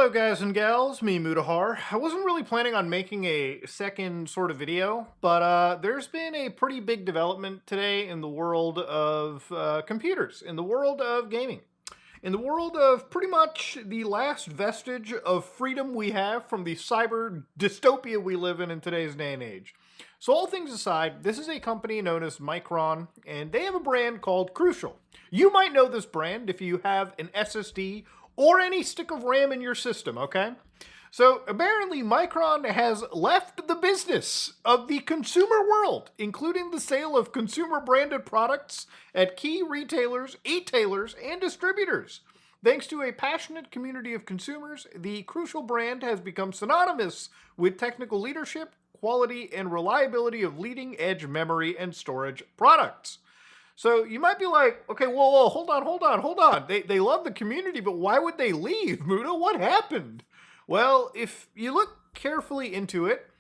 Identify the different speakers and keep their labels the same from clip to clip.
Speaker 1: up, guys and gals? Me, Mutahar. I wasn't really planning on making a second sort of video, but there's been a pretty big development today in the world of computers, in the world of gaming, in the world of pretty much the last vestige of freedom we have from the cyber dystopia we live in today's day and age. So all things aside, this is a company known as Micron, and they have a brand called Crucial. You might know this brand if you have an SSD or any stick of RAM in your system, okay? So apparently Micron has left the business of the consumer world, including the sale of consumer branded products at key retailers, e-tailers, and distributors. Thanks to a passionate community of consumers, the Crucial brand has become synonymous with technical leadership, quality, and reliability of leading-edge memory and storage products. So you might be like, okay, whoa, hold on. They love the community, but why would they leave, Muda? What happened? Well, if you look carefully into it,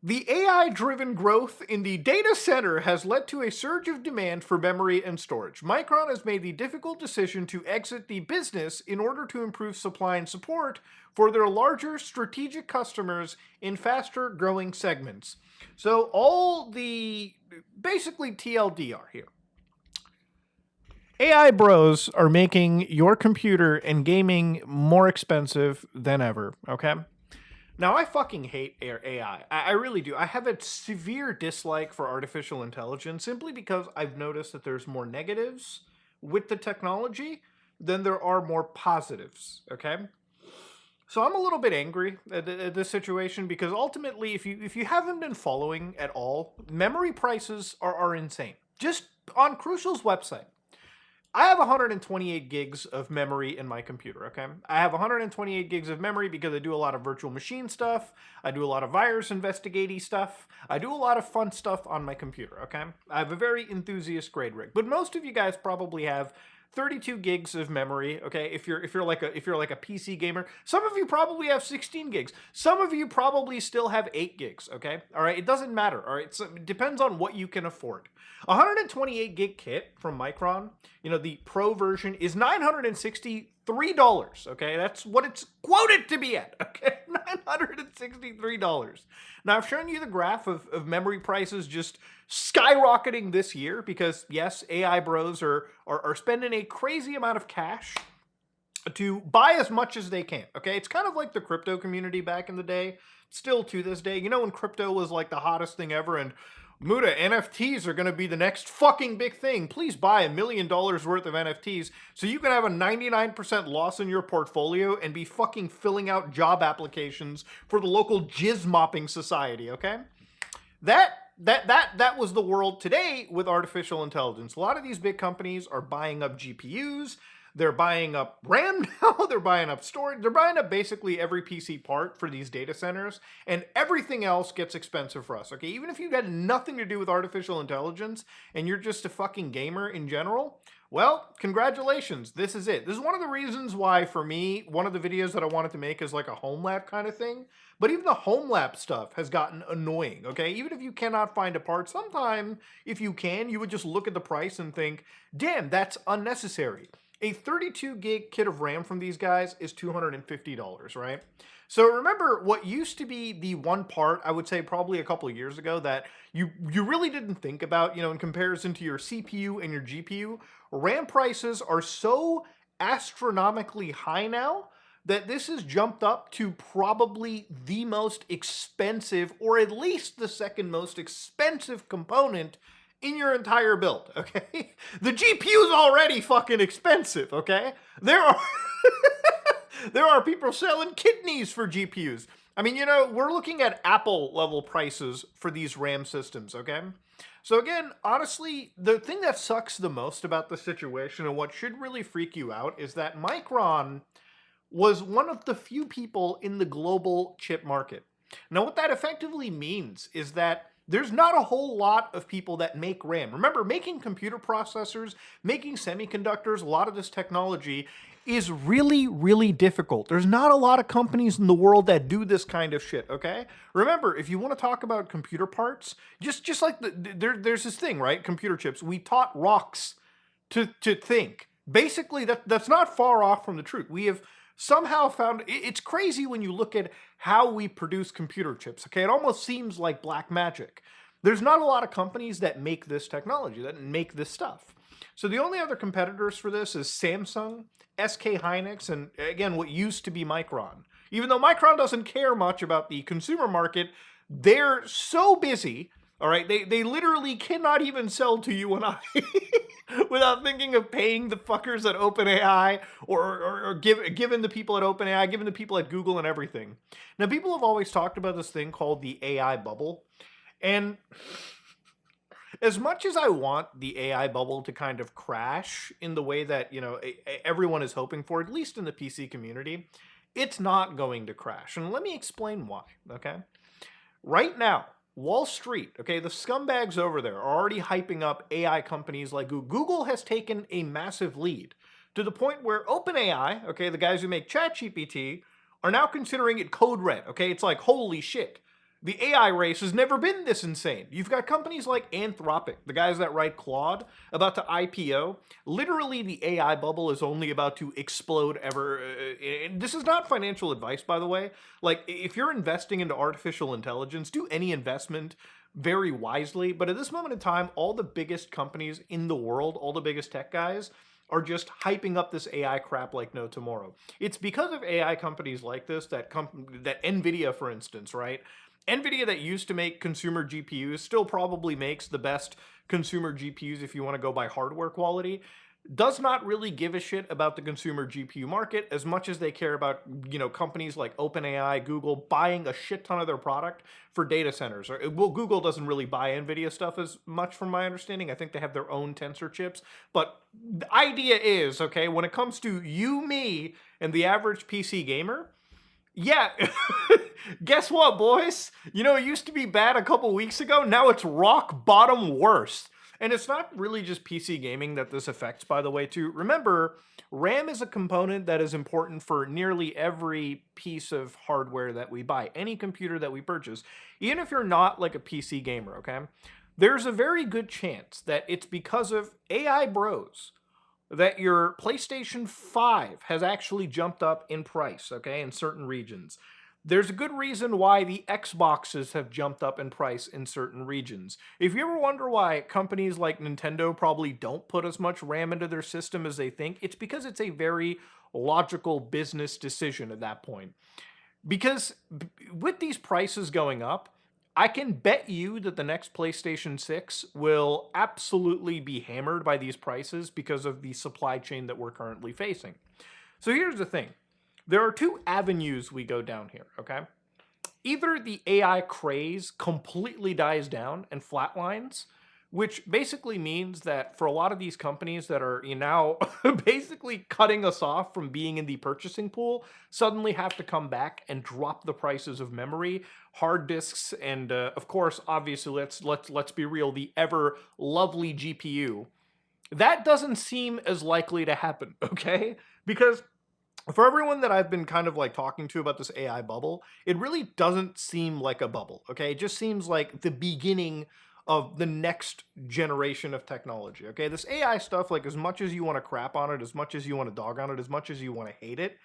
Speaker 1: the AI-driven growth in the data center has led to a surge of demand for memory and storage. Micron has made the difficult decision to exit the business in order to improve supply and support for their larger strategic customers in faster growing segments. So all the basically TLDR here. AI bros are making your computer and gaming more expensive than ever, okay? Now, I fucking hate AI. I really do. I have a severe dislike for artificial intelligence simply because I've noticed that there's more negatives with the technology than there are more positives, okay? So I'm a little bit angry at this situation because ultimately, if you haven't been following at all, memory prices are insane. Just on Crucial's website. I have 128 gigs of memory in my computer, okay? I have 128 gigs of memory because I do a lot of virtual machine stuff, I do a lot of virus investigating stuff, I do a lot of fun stuff on my computer, okay? I have a very enthusiast grade rig, but most of you guys probably have 32 gigs of memory, okay? If you're like a PC gamer, some of you probably have 16 gigs. Some of you probably still have 8 gigs, okay? All right, it doesn't matter, all right? So it depends on what you can afford. 128 gig kit from Micron, you know, the Pro version is $963, okay? That's what it's quoted to be at, okay? $963. Now, I've shown you the graph of memory prices just skyrocketing this year because, yes, AI bros are spending a crazy amount of cash to buy as much as they can, okay? It's kind of like the crypto community back in the day, still to this day. You know when crypto was like the hottest thing ever and Muda, NFTs are going to be the next fucking big thing. Please buy $1 million worth of NFTs so you can have a 99% loss in your portfolio and be fucking filling out job applications for the local jizz mopping society, okay? That was the world today with artificial intelligence. A lot of these big companies are buying up GPUs, they're buying up RAM now, they're buying up storage, they're buying up basically every PC part for these data centers, and everything else gets expensive for us, okay? Even if you've had nothing to do with artificial intelligence and you're just a fucking gamer in general, well, congratulations, this is it. This is one of the reasons why, for me, one of the videos that I wanted to make is like a home lab kind of thing, but even the home lab stuff has gotten annoying, okay? Even if you cannot find a part, sometime, if you can, you would just look at the price and think, damn, that's unnecessary. A 32 gig kit of RAM from these guys is $250, right? So remember what used to be the one part, I would say probably a couple of years ago, that you really didn't think about, you know, in comparison to your CPU and your GPU. RAM prices are so astronomically high now that this has jumped up to probably the most expensive, or at least the second most expensive component in your entire build, okay? The GPU is already fucking expensive, okay? There are there are people selling kidneys for GPUs. I mean, you know, we're looking at Apple level prices for these RAM systems, okay? So again, honestly, the thing that sucks the most about the situation and what should really freak you out is that Micron was one of the few people in the global chip market. Now, what that effectively means is that there's not a whole lot of people that make RAM. Remember, making computer processors, making semiconductors, a lot of this technology is really, really difficult. There's not a lot of companies in the world that do this kind of shit, okay? Remember, if you want to talk about computer parts, just like there's this thing, right? Computer chips. We taught rocks to think. Basically, that's not far off from the truth. We have somehow found it's crazy when you look at how we produce computer chips. Okay, it almost seems like black magic. There's not a lot of companies that make this technology, that make this stuff. So the only other competitors for this is Samsung, SK Hynix, and again, what used to be Micron. Even though Micron doesn't care much about the consumer market, they're so busy, all right, they literally cannot even sell to you and I without thinking of paying the fuckers at OpenAI or giving the people at OpenAI, giving the people at Google and everything. Now, people have always talked about this thing called the AI bubble. And as much as I want the AI bubble to kind of crash in the way that, everyone is hoping for, at least in the PC community, it's not going to crash. And let me explain why, okay? Right now, Wall Street, okay, the scumbags over there are already hyping up AI companies like Google. Google has taken a massive lead to the point where OpenAI, okay, the guys who make ChatGPT, are now considering it code red, okay? It's like, holy shit. The AI race has never been this insane. You've got companies like Anthropic, the guys that write Claude, about to IPO. Literally, the AI bubble is only about to explode ever. This is not financial advice, by the way. Like, if you're investing into artificial intelligence, do any investment very wisely. But at this moment in time, all the biggest companies in the world, all the biggest tech guys, are just hyping up this AI crap like no tomorrow. It's because of AI companies like this that NVIDIA, for instance, right? NVIDIA, that used to make consumer GPUs, still probably makes the best consumer GPUs if you want to go by hardware quality, does not really give a shit about the consumer GPU market as much as they care about, companies like OpenAI, Google, buying a shit ton of their product for data centers. Well, Google doesn't really buy NVIDIA stuff as much from my understanding. I think they have their own tensor chips. But the idea is, okay, when it comes to you, me, and the average PC gamer, yeah, guess what, boys? It used to be bad a couple weeks ago. Now it's rock bottom worse. And it's not really just PC gaming that this affects, by the way, too. Remember, RAM is a component that is important for nearly every piece of hardware that we buy, any computer that we purchase, even if you're not like a PC gamer, okay? There's a very good chance that it's because of AI bros that your PlayStation 5 has actually jumped up in price, okay, in certain regions. There's a good reason why the Xboxes have jumped up in price in certain regions. If you ever wonder why companies like Nintendo probably don't put as much RAM into their system as they think, it's because it's a very logical business decision at that point. Because with these prices going up, I can bet you that the next PlayStation 6 will absolutely be hammered by these prices because of the supply chain that we're currently facing. So here's the thing. There are two avenues we go down here, okay? Either the AI craze completely dies down and flatlines, which basically means that for a lot of these companies that are now basically cutting us off from being in the purchasing pool, suddenly have to come back and drop the prices of memory, hard disks, and of course, obviously, let's be real, the ever lovely GPU. That doesn't seem as likely to happen, okay? Because for everyone that I've been kind of like talking to about this AI bubble, it really doesn't seem like a bubble, okay? It just seems like the beginning of the next generation of technology, okay? This AI stuff, like as much as you want to crap on it, as much as you want to dog on it, as much as you want to hate it,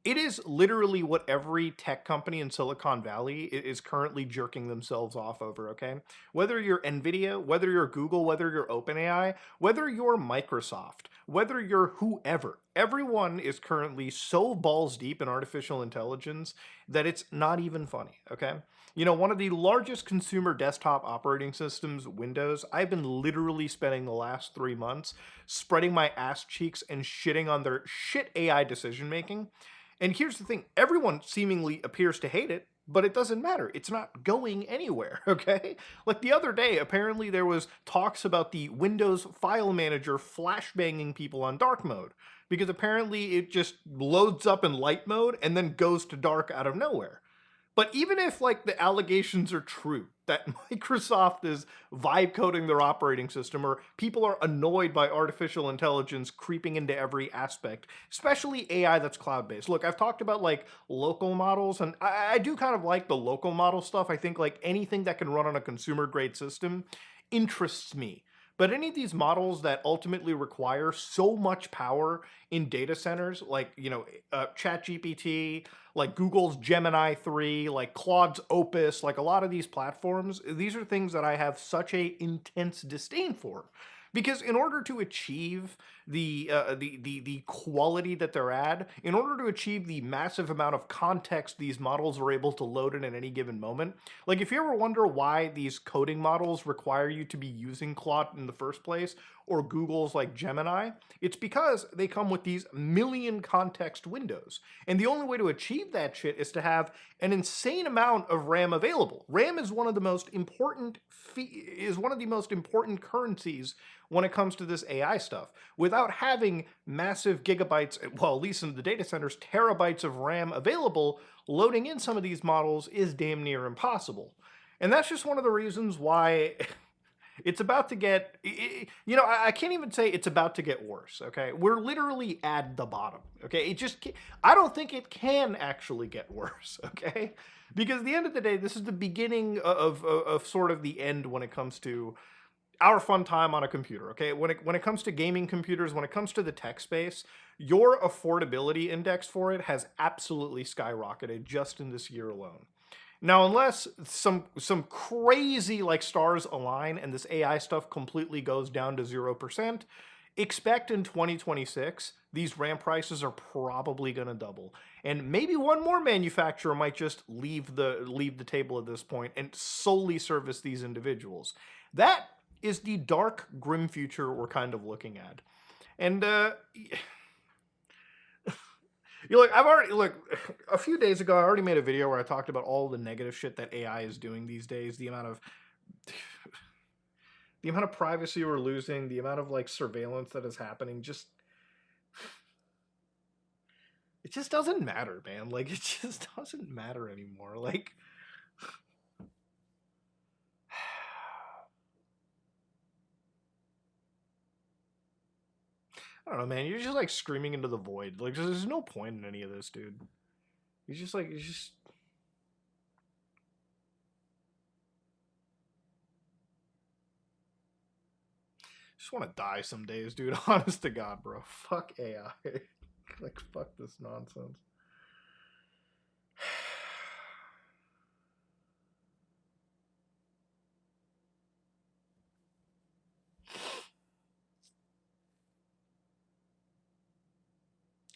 Speaker 1: it is literally what every tech company in Silicon Valley is currently jerking themselves off over, okay? Whether you're NVIDIA, whether you're Google, whether you're OpenAI, whether you're Microsoft, whether you're whoever, everyone is currently so balls deep in artificial intelligence that it's not even funny, okay? One of the largest consumer desktop operating systems, Windows, I've been literally spending the last 3 months spreading my ass cheeks and shitting on their shit AI decision making. And here's the thing, everyone seemingly appears to hate it, but it doesn't matter. It's not going anywhere, okay? Like the other day, apparently there was talks about the Windows file manager flashbanging people on dark mode, because apparently it just loads up in light mode and then goes to dark out of nowhere. But even if like the allegations are true that Microsoft is vibe coding their operating system, or people are annoyed by artificial intelligence creeping into every aspect, especially AI that's cloud-based. Look, I've talked about like local models, and I do kind of like the local model stuff. I think like anything that can run on a consumer grade system interests me. But any of these models that ultimately require so much power in data centers, like, ChatGPT, like Google's Gemini 3, like Claude's Opus, like a lot of these platforms, these are things that I have such a intense disdain for. Because in order to achieve the quality that they're at, in order to achieve the massive amount of context these models are able to load in at any given moment, like if you ever wonder why these coding models require you to be using Claude in the first place, or Google's like Gemini, it's because they come with these million context windows. And the only way to achieve that shit is to have an insane amount of RAM available. RAM is one of the most important currencies when it comes to this AI stuff. Without having massive gigabytes, well, at least in the data centers, terabytes of RAM available, loading in some of these models is damn near impossible. And that's just one of the reasons why it's about to get, I can't even say it's about to get worse, okay? We're literally at the bottom, okay? I don't think it can actually get worse, okay? Because at the end of the day, this is the beginning of sort of the end when it comes to our fun time on a computer, okay? When it comes to gaming computers, when it comes to the tech space, your affordability index for it has absolutely skyrocketed just in this year alone. Now, unless some crazy like stars align and this AI stuff completely goes down to 0%, expect in 2026 these RAM prices are probably going to double. And maybe one more manufacturer might just leave the table at this point and solely service these individuals. That is the dark, grim future we're kind of looking at. And a few days ago I already made a video where I talked about all the negative shit that AI is doing these days, the amount of privacy we're losing, the amount of like surveillance that is happening, it just doesn't matter, man. Like it just doesn't matter anymore. Like I don't know, man. You're just like screaming into the void. Like there's no point in any of this, dude. You just want to die some days, dude. Honest to God, bro. Fuck AI. Like, fuck this nonsense.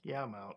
Speaker 1: Yeah, I'm out.